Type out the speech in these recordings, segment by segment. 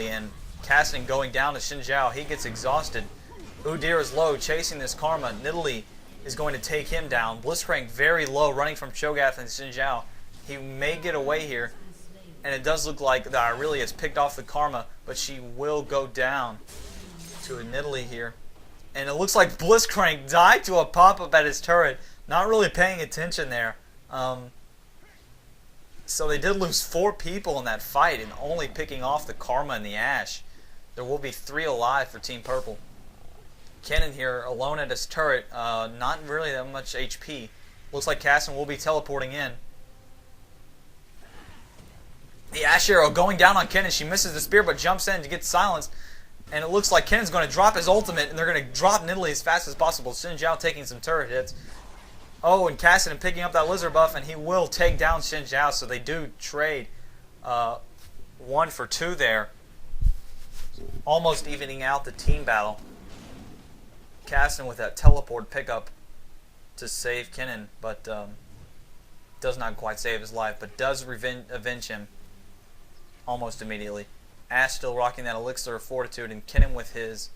immediately, and Kassadin going down to Xin Zhao. He gets exhausted. Udyr is low, chasing this Karma. Nidalee is going to take him down. Blitzcrank very low, running from Cho'Gath and Xin Zhao. He may get away here, and it does look like the Irelia has picked off the Karma, but she will go down to a Nidalee here. And it looks like Blitzcrank died to a pop-up at his turret. Not really paying attention there. So they did lose 4 people in that fight, and only picking off the Karma and the Ashe. There will be 3 alive for Team Purple. Kennen here, alone at his turret, not really that much HP. Looks like Kassadin will be teleporting in. The Ashe arrow going down on Kennen. She misses the spear, but jumps in to get silenced. And it looks like Kennen's going to drop his ultimate, and they're going to drop Nidalee as fast as possible. Xin Zhao taking some turret hits. Oh, and Kassadin picking up that lizard buff, and he will take down Xin Zhao, so they do trade 1 for 2 there. Almost evening out the team battle. Kassadin with that teleport pickup to save Kennen, but does not quite save his life, but does avenge him almost immediately. Ashe still rocking that elixir of fortitude, and Kennen with his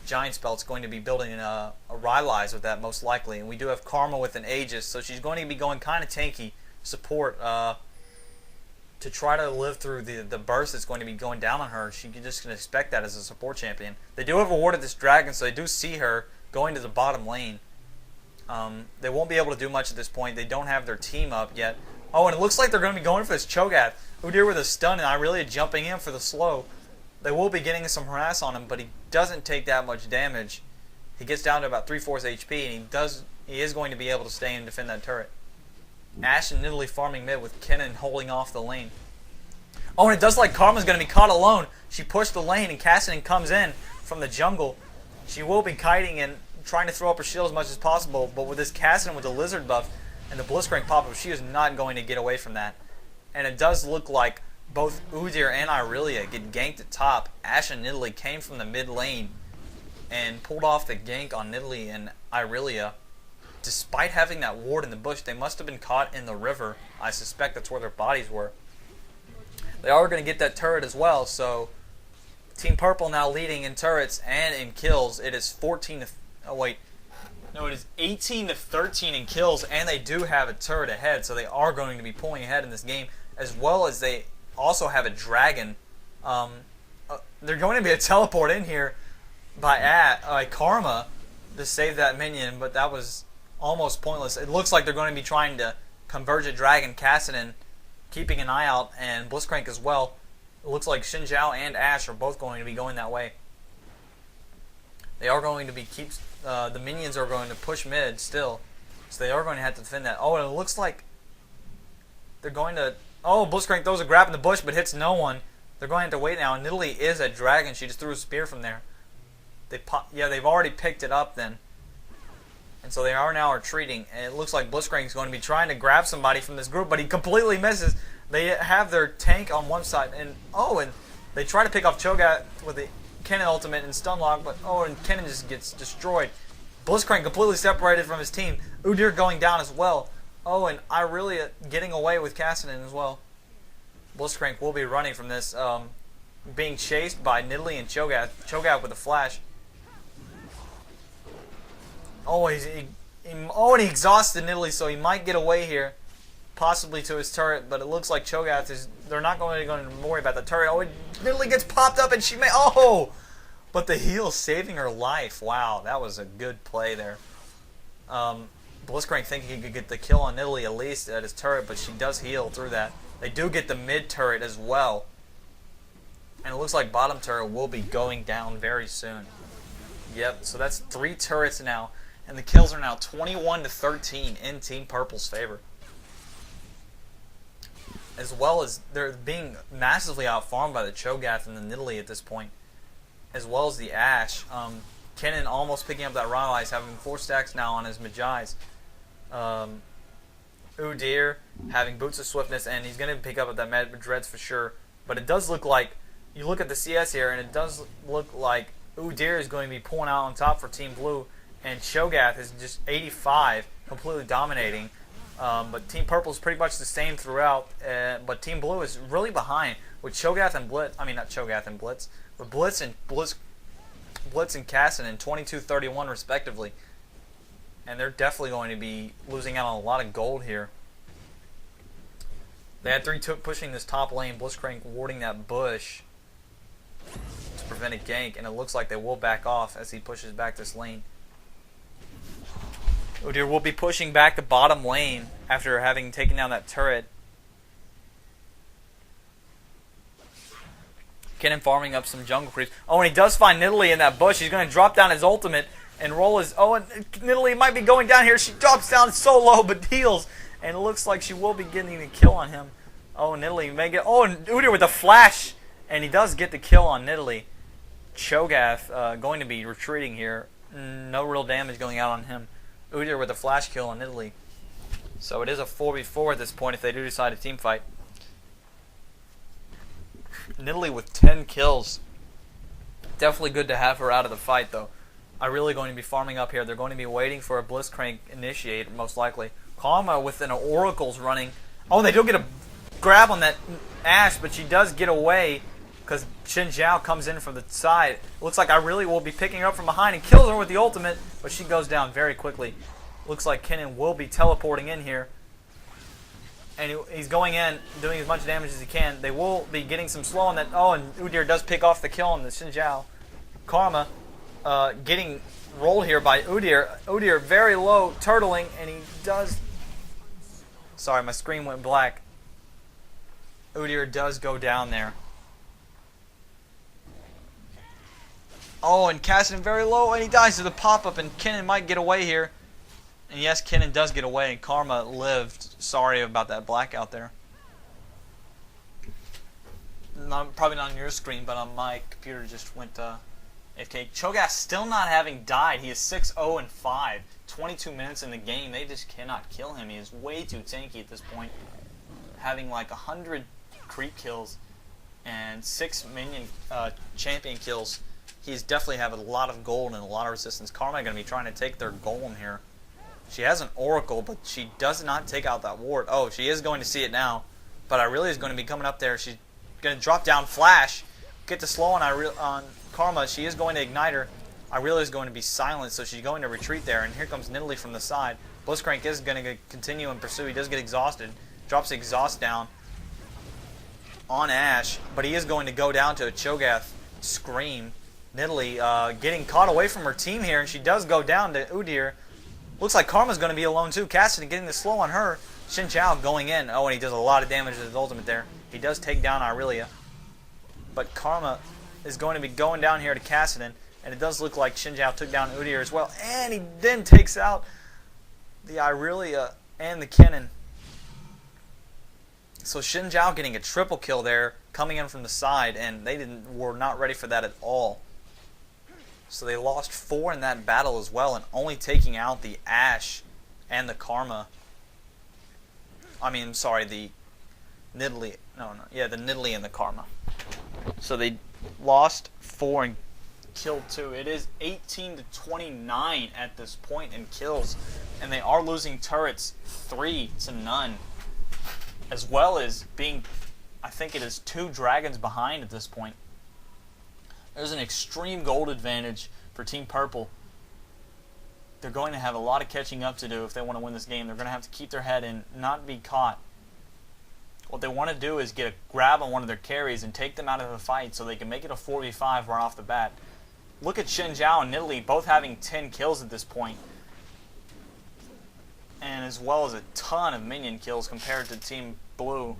giant spell is going to be building a Rylai's with that most likely. And we do have Karma with an Aegis, so she's going to be going kind of tanky support to try to live through the burst that's going to be going down on her. She just can expect that as a support champion. They do have awarded this dragon, so they do see her going to the bottom lane. They won't be able to do much at this point. They don't have their team up yet. Oh, and it looks like they're going to be going for this Cho'Gath. Udyr with a stun, and Irelia jumping in for the slow. They will be getting some harass on him, but he doesn't take that much damage. He gets down to about 3/4 HP, and he is going to be able to stay and defend that turret. Ashe and Nidalee farming mid with Kennen holding off the lane. Oh, and it does like Karma's going to be caught alone. She pushed the lane, and Kassadin comes in from the jungle. She will be kiting and trying to throw up her shield as much as possible, but with this Kassadin with the lizard buff and the Blitzcrank pop-up, she is not going to get away from that. And it does look like both Udyr and Irelia get ganked at top. Ashe and Nidalee came from the mid lane and pulled off the gank on Nidalee and Irelia. Despite having that ward in the bush, they must have been caught in the river. I suspect that's where their bodies were. They are going to get that turret as well, so Team Purple now leading in turrets and in kills. It is 18 to 13 in kills, and they do have a turret ahead, so they are going to be pulling ahead in this game, as well as they also have a dragon. They're going to be a teleport in here by Karma to save that minion, but that was almost pointless. It looks like they're going to be trying to converge a dragon. Kassadin keeping an eye out, and Blitzcrank as well. It looks like Xin Zhao and Ashe are both going to be going that way. They are going to be the minions are going to push mid still, so they are going to have to defend that. Oh, and it looks like they're going to. Oh, Blitzcrank throws a grab in the bush, but hits no one. They're going to have to wait now. And Nidalee is a dragon. She just threw a spear from there. They've already picked it up then, and so they are now retreating. And it looks like Blitzcrank is going to be trying to grab somebody from this group, but he completely misses. They have their tank on one side, and they try to pick off Cho'Gath with the Kennen ultimate and stunlock, but and Kennen just gets destroyed. Blitzcrank completely separated from his team. Udyr going down as well. Oh, and Irelia getting away with Kassadin as well. Blitzcrank will be running from this, being chased by Nidalee and Cho'Gath. Cho'Gath with a flash. Oh, and he exhausted Nidalee, so he might get away here, possibly to his turret. But it looks like Cho'Gath they're not going to worry about the turret. Oh, Nidalee gets popped up, and she may. Oh, but the heal saving her life. Wow, that was a good play there. Blitzcrank thinking he could get the kill on Nidalee at least at his turret, but she does heal through that. They do get the mid turret as well. And it looks like bottom turret will be going down very soon. Yep, so that's 3 turrets now. And the kills are now 21 to 13 in Team Purple's favor. As well as they're being massively outfarmed by the Cho'Gath and the Nidalee at this point. As well as the Ashe. Kennen almost picking up that Rylai's, having 4 stacks now on his Magi's. Udyr having Boots of Swiftness, and he's going to pick up that Madreads for sure. But it does look like, you look at the CS here, and it does look like Udyr is going to be pulling out on top for Team Blue, and Cho'Gath is just 85, completely dominating. But Team Purple is pretty much the same throughout, but Team Blue is really behind, with with Cho'Gath and Blitz. I mean, not Cho'Gath and Blitz, but Blitz and Kassadin 22-31 respectively. And they're definitely going to be losing out on a lot of gold here. They had 3 pushing this top lane. Blitzcrank warding that bush to prevent a gank, and it looks like they will back off as he pushes back this lane. Udyr will be pushing back the bottom lane after having taken down that turret. Kennen farming up some jungle creeps. Oh, and he does find Nidalee in that bush. He's going to drop down his ultimate and roll his... Oh, and Nidalee might be going down here. She drops down so low but heals. And it looks like she will be getting the kill on him. Oh, Nidalee may get... Oh, and Udyr with a flash. And he does get the kill on Nidalee. Cho'Gath going to be retreating here. No real damage going out on him. Udyr with a flash kill on Nidalee. So it is a 4v4 at this point if they do decide to team fight. Nidalee with 10 kills. Definitely good to have her out of the fight, though. Irelia going to be farming up here. They're going to be waiting for a Blitzcrank initiate, most likely. Karma with an Oracle's running. Oh, they do get a grab on that Ashe, but she does get away because Xin Zhao comes in from the side. Looks like Irelia will be picking her up from behind and kills her with the ultimate, but she goes down very quickly. Looks like Kennen will be teleporting in here. And he's going in, doing as much damage as he can. They will be getting some slow on that. Oh, and Udyr does pick off the kill on the Xin Zhao. Karma getting rolled here by Udyr. Udyr very low, turtling, and he does... Sorry, my screen went black. Udyr does go down there. Oh, and Kassadin very low, and he dies to the pop-up, and Kennen might get away here. And yes, Kennen does get away, and Karma lived. Sorry about that blackout there. Probably not on your screen, but on my computer just went AFK. Cho'Gath still not having died. He is 6-0-5. 22 minutes in the game. They just cannot kill him. He is way too tanky at this point. Having like 100 creep kills and 6 minion champion kills. He's definitely have a lot of gold and a lot of resistance. Karma going to be trying to take their golem here. She has an Oracle, but she does not take out that ward. Oh, she is going to see it now. But Irelia is going to be coming up there. She's going to drop down flash. Get the slow on Karma. She is going to ignite her. Irelia is going to be silent, so she's going to retreat there. And here comes Nidalee from the side. Blitzcrank is going to continue and pursue. He does get exhausted. Drops the exhaust down on Ashe. But he is going to go down to a Cho'Gath scream. Nidalee getting caught away from her team here, and she does go down to Udyr. Looks like Karma's going to be alone too. Kassadin getting the slow on her. Xin Zhao going in. Oh, and he does a lot of damage with his ultimate there. He does take down Irelia. But Karma is going to be going down here to Kassadin. And it does look like Xin Zhao took down Udyr as well. And he then takes out the Irelia and the Kennen. So Xin Zhao getting a triple kill there, coming in from the side. And they were not ready for that at all. So they lost 4 in that battle as well, and only taking out the Ashe and the Karma. I mean, sorry, the Nidalee. Yeah, the Nidalee and the Karma. So they lost 4 and killed 2. It is 18-29 at this point in kills, and they are losing turrets 3-0, as well as being, I think it is 2 dragons behind at this point. There's an extreme gold advantage for Team Purple. They're going to have a lot of catching up to do if they want to win this game. They're going to have to keep their head in, not be caught. What they want to do is get a grab on one of their carries and take them out of the fight so they can make it a 4v5 right off the bat. Look at Xin Zhao and Nidalee both having 10 kills at this point. And as well as a ton of minion kills compared to Team Blue.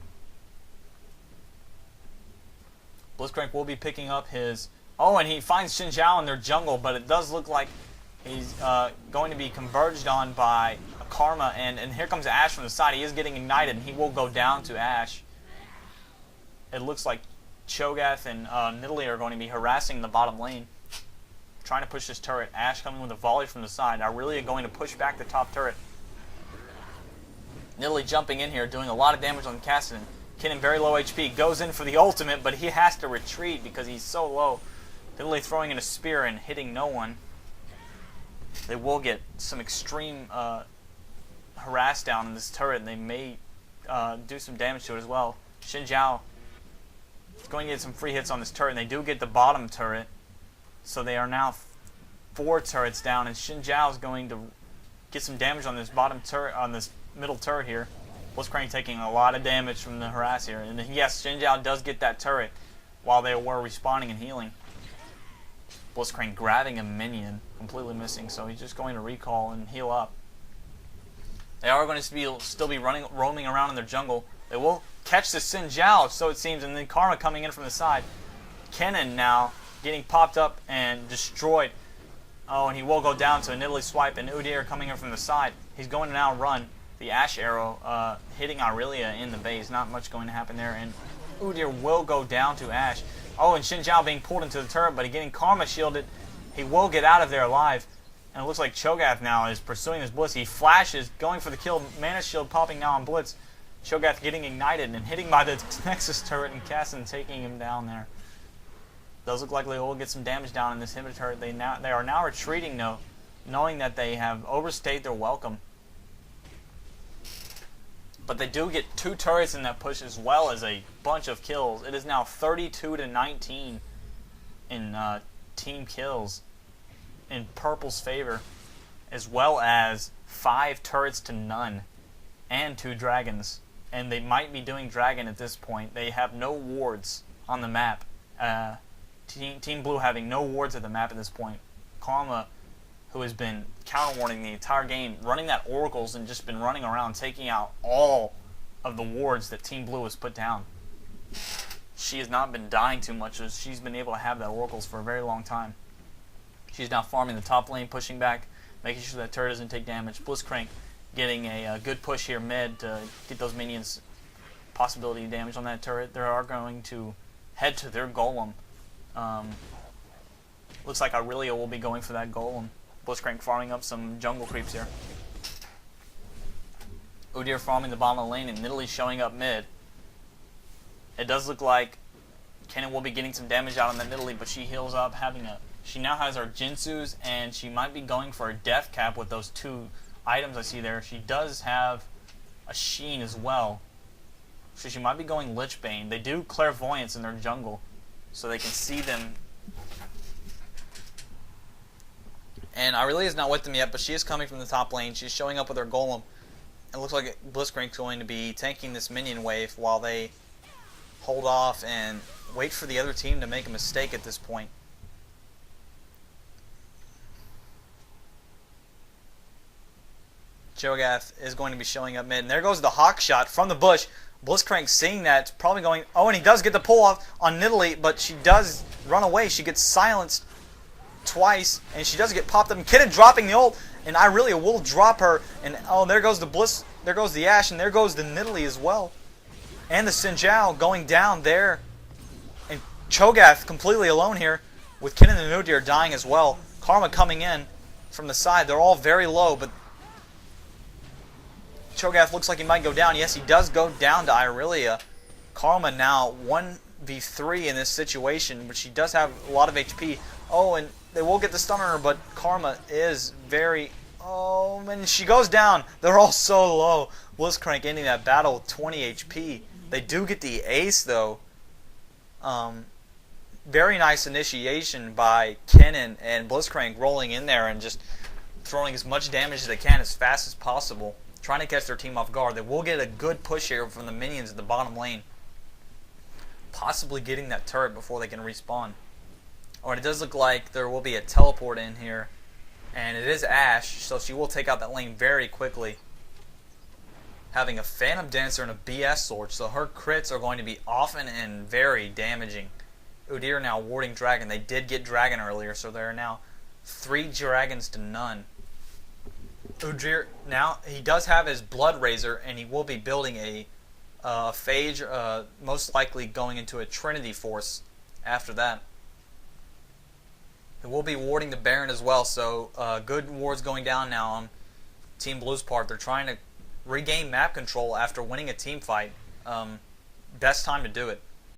Blitzcrank will be picking up his... Oh, and he finds Xin Zhao in their jungle, but it does look like he's going to be converged on by Karma. And here comes Ashe from the side. He is getting ignited, and he will go down to Ashe. It looks like Cho'Gath and Nidalee are going to be harassing the bottom lane, trying to push this turret. Ashe coming with a volley from the side. Irelia going to push back the top turret. Nidalee jumping in here, doing a lot of damage on Kassadin. Kennen very low HP, goes in for the ultimate, but he has to retreat because he's so low. Nidalee throwing in a spear and hitting no one. They will get some extreme harass down in this turret, and they may do some damage to it as well. Xin Zhao going to get some free hits on this turret, and they do get the bottom turret. So they are now 4 turrets down, and Xin Zhao is going to get some damage on this bottom turret, on this middle turret here. Blitzcrank taking a lot of damage from the harass here. And yes, Xin Zhao does get that turret while they were respawning and healing. Blitzcrank grabbing a minion, completely missing, so he's just going to recall and heal up. They are going to still be roaming around in their jungle. They will catch the Xin Zhao, so it seems, and then Karma coming in from the side. Kennen now getting popped up and destroyed. Oh, and he will go down to a Nidalee swipe, and Udyr coming in from the side. He's going to now run the Ashe arrow, hitting Irelia in the base. Not much going to happen there, and Udyr will go down to Ashe. Oh, and Xin Zhao being pulled into the turret, but getting Karma shielded. He will get out of there alive. And it looks like Cho'Gath now is pursuing this Blitz. He flashes, going for the kill. Mana shield popping now on Blitz. Cho'Gath getting ignited and hitting by the Nexus turret, and Kassadin taking him down there. Does look like they will get some damage down in this Himba turret. They are now retreating though, knowing that they have overstayed their welcome. But they do get 2 turrets in that push as well as a bunch of kills. It is now 32-19 in team kills in Purple's favor, as well as 5 turrets to none and 2 dragons. And they might be doing dragon at this point. They have no wards on the map. Team Blue having no wards at the map at this point. Karma, who has been counter-warding the entire game, running that oracles and just been running around taking out all of the wards that Team Blue has put down. She has not been dying too much as she's been able to have that oracles for a very long time. She's now farming the top lane, pushing back, making sure that turret doesn't take damage. Blitzcrank getting a good push here mid to get those minions possibility damage on that turret. They are going to head to their golem. Looks like Irelia will be going for that golem. Blitzcrank farming up some jungle creeps here. Udyr farming the bottom of the lane, and Nidalee showing up mid. It does look like Kennen will be getting some damage out on that Nidalee, but she heals up, she now has her Jinsus, and she might be going for a death cap with those 2 items I see there. She does have a Sheen as well, so she might be going Lichbane. They do clairvoyance in their jungle, so they can see them. And Irelia is not with them yet, but she is coming from the top lane. She's showing up with her golem. It looks like Blitzcrank's going to be tanking this minion wave while they hold off and wait for the other team to make a mistake at this point. Cho'Gath is going to be showing up mid, and there goes the hawk shot from the bush. Blitzcrank seeing that, probably going, oh, and he does get the pull off on Nidalee, but she does run away. She gets silenced twice, and she does get popped up. And Kennen dropping the ult, and Irelia will drop her, and oh, there goes the Blitz, there goes the Ashe, and there goes the Nidalee as well. And the Xin Zhao going down there, and Cho'Gath completely alone here, with Kennen and Udyr dying as well. Karma coming in from the side. They're all very low, but Cho'Gath looks like he might go down. Yes, he does go down to Irelia. Karma now 1v3 in this situation, but she does have a lot of HP. Oh, and they will get the stun on her, but Karma is very... Oh, and she goes down. They're all so low. Blitzcrank ending that battle with 20 HP. They do get the ace, though. Very nice initiation by Kennen, and Blitzcrank rolling in there and just throwing as much damage as they can as fast as possible, trying to catch their team off guard. They will get a good push here from the minions at the bottom lane, possibly getting that turret before they can respawn. Oh, and it does look like there will be a teleport in here, and it is Ashe, so she will take out that lane very quickly, having a Phantom Dancer and a BS Sword, so her crits are going to be often and very damaging. Udyr now warding Dragon. They did get Dragon earlier, so there are now 3 dragons to none. Udyr, now, he does have his Blood Razor, and he will be building a Phage, most likely going into a Trinity Force after that. He will be warding the Baron as well, so good wards going down now on Team Blue's part. They're trying to regain map control after winning a team fight. Best time to do it.